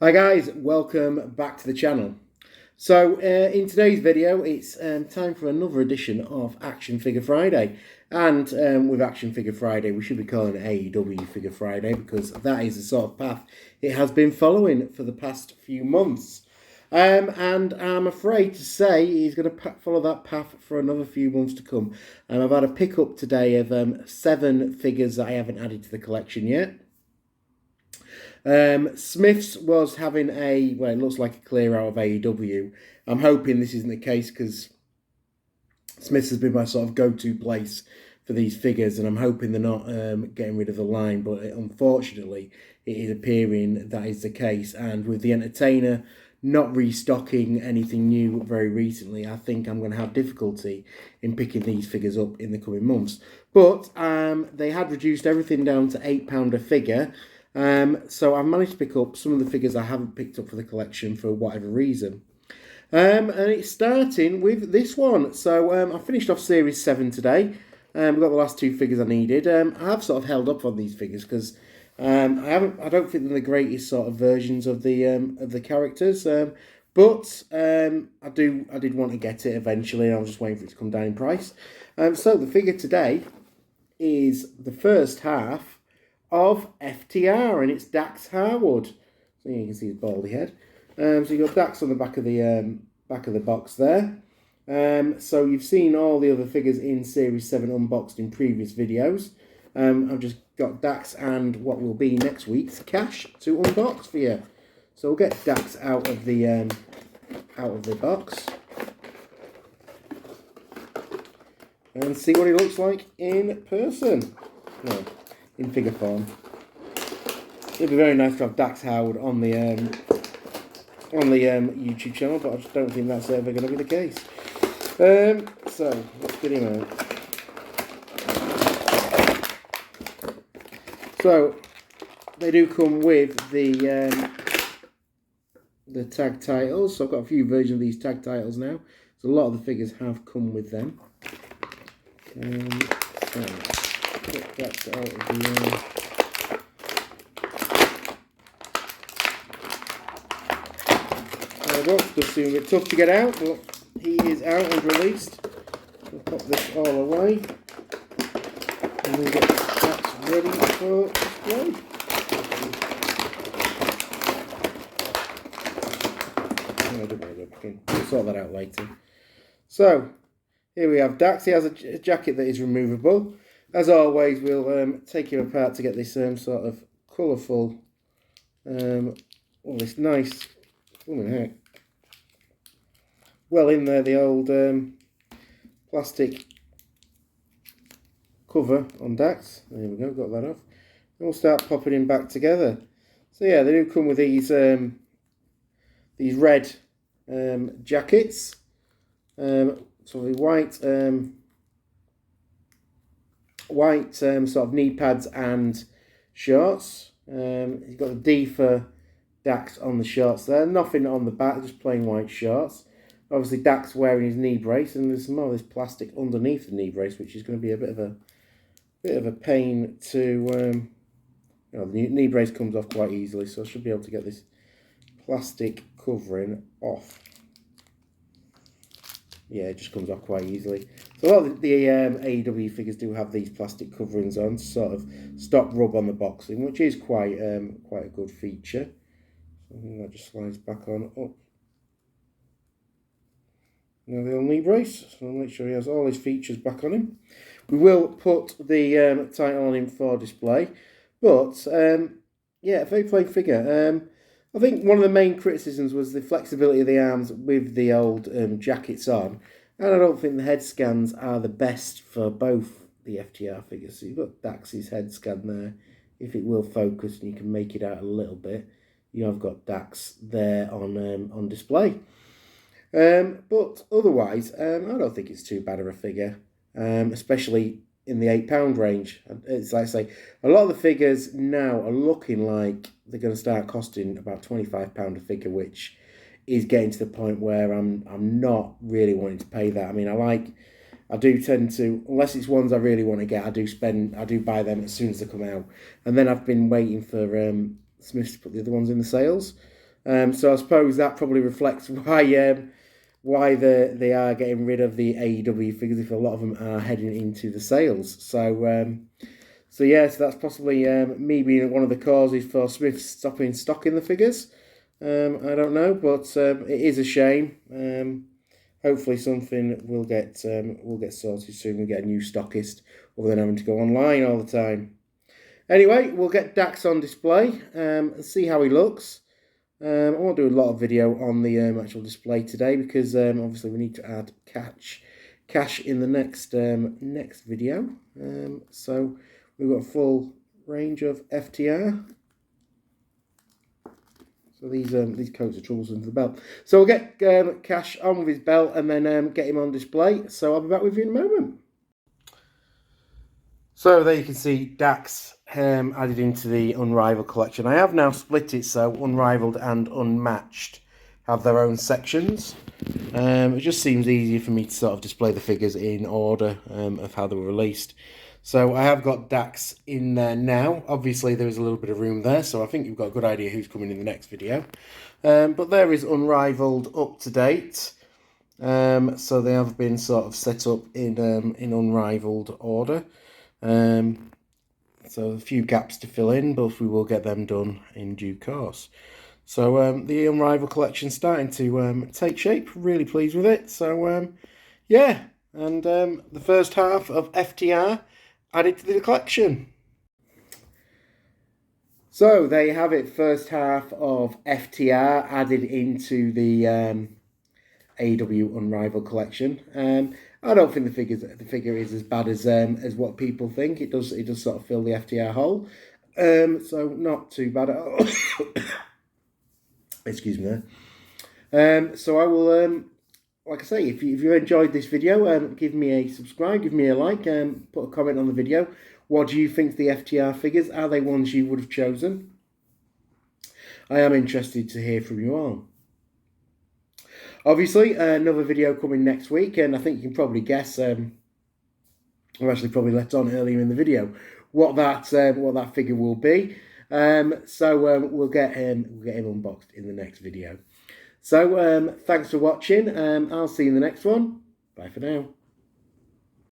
Hi guys, welcome back to the channel. So in today's video it's time for another edition of Action Figure Friday, and with Action Figure Friday we should be calling it AEW Figure Friday because that is the sort of path it has been following for the past few months, and I'm afraid to say he's going to follow that path for another few months to come. I've had a pickup today of 7 figures that I haven't added to the collection yet. Smyths was having it looks like a clear out of AEW. I'm hoping this isn't the case because Smyths has been my sort of go-to place for these figures, and I'm hoping they're not getting rid of the line, but unfortunately it is appearing that is the case. And with the Entertainer not restocking anything new very recently, I think I'm going to have difficulty in picking these figures up in the coming months. But they had reduced everything down to £8 a figure. So I've managed to pick up some of the figures I haven't picked up for the collection for whatever reason. And it's starting with this one. So I finished off Series 7 today. We've got the last 2 figures I needed. I have sort of held up on these figures because I don't think they're the greatest sort of versions of the characters. But I did want to get it eventually, and I was just waiting for it to come down in price. So the figure today is the first half of FTR, and it's Dax Harwood. So you can see his baldy head. So you've got Dax on the back of the box there. So you've seen all the other figures in Series 7 unboxed in previous videos. I've just got Dax and what will be next week's cash to unbox for you. So we'll get Dax out of the box and see what he looks like in person. No, in figure form. It'd be very nice to have Dax Harwood on the YouTube channel, but I just don't think that's ever going to be the case. So let's get him out. So they do come with the tag titles. So I've got a few versions of these tag titles now. So a lot of the figures have come with them. So get Dax out of the just seems a bit tough to get out, but he is out and released. We'll pop this all away and we'll get Dax ready for display. We'll sort that out later. So here we have Dax. He has a jacket that is removable. As always, we'll take him apart to get this sort of colourful, this nice, heck. Well, in there, the old plastic cover on Dax. There we go, got that off. And we'll start popping him back together. So yeah, they do come with these red jackets. So the white sort of knee pads and shorts. You've got the D for Dax on the shorts there. Nothing on the back, just plain white shorts. Obviously, Dax wearing his knee brace, and there's some more of this plastic underneath the knee brace, which is going to be a bit of a pain to. The knee brace comes off quite easily, so I should be able to get this plastic covering off. Yeah, it just comes off quite easily. So a lot of the AEW figures do have these plastic coverings on to sort of stop rub on the boxing, which is quite a good feature. So I think that just slides back on up. Now the old knee brace, so I'll make sure he has all his features back on him. We will put the title on him for display, but yeah, very plain figure. I think one of the main criticisms was the flexibility of the arms with the old jackets on, and I don't think the head scans are the best for both the FTR figures. So you've got Dax's head scan there, if it will focus and you can make it out a little bit. You have got Dax there on display. But otherwise, I don't think it's too bad of a figure, especially in the £8 range. It's like I say, a lot of the figures now are looking like they're going to start costing about £25 a figure, which is getting to the point where I'm not really wanting to pay that. I mean, I do tend to, unless it's ones I really want to get, I do buy them as soon as they come out, and then I've been waiting for Smyths to put the other ones in the sales. So I suppose that probably reflects why they are getting rid of the AEW figures, if a lot of them are heading into the sales. So yes, that's possibly me being one of the causes for Smyths stopping stocking the figures. I don't know, but it is a shame. Hopefully something will get sorted soon. We'll get a new stockist, other than having to go online all the time. Anyway, we'll get Dax on display and see how he looks. I won't do a lot of video on the actual display today because obviously we need to add cash in the next video. So we've got a full range of FTR. So these coats are troublesome for the belt. So we'll get Cash on with his belt and then get him on display. So I'll be back with you in a moment. So there you can see Dax added into the Unrivaled collection. I have now split it so Unrivaled and Unmatched have their own sections. It just seems easier for me to sort of display the figures in order of how they were released. So I have got Dax in there now. Obviously there is a little bit of room there, so I think you've got a good idea who's coming in the next video. But there is Unrivaled up to date. So they have been sort of set up in Unrivaled order. So a few gaps to fill in, but we will get them done in due course. So the Unrivaled collection starting to take shape. Really pleased with it. So yeah, and the first half of FTR added to the collection. So there you have it. First half of FTR added into the AEW Unrivaled collection. I don't think the figure is as bad as what people think. It does sort of fill the FTR hole. So not too bad at all. Excuse me there. So I will like I say, if you enjoyed this video, give me a subscribe, give me a like, put a comment on the video. What do you think of the FTR figures? Are they ones you would have chosen? I am interested to hear from you all. Obviously, another video coming next week, and I think you can probably guess. I've actually probably let on earlier in the video what that figure will be. So we'll get him unboxed in the next video. So thanks for watching. I'll see you in the next one. Bye for now.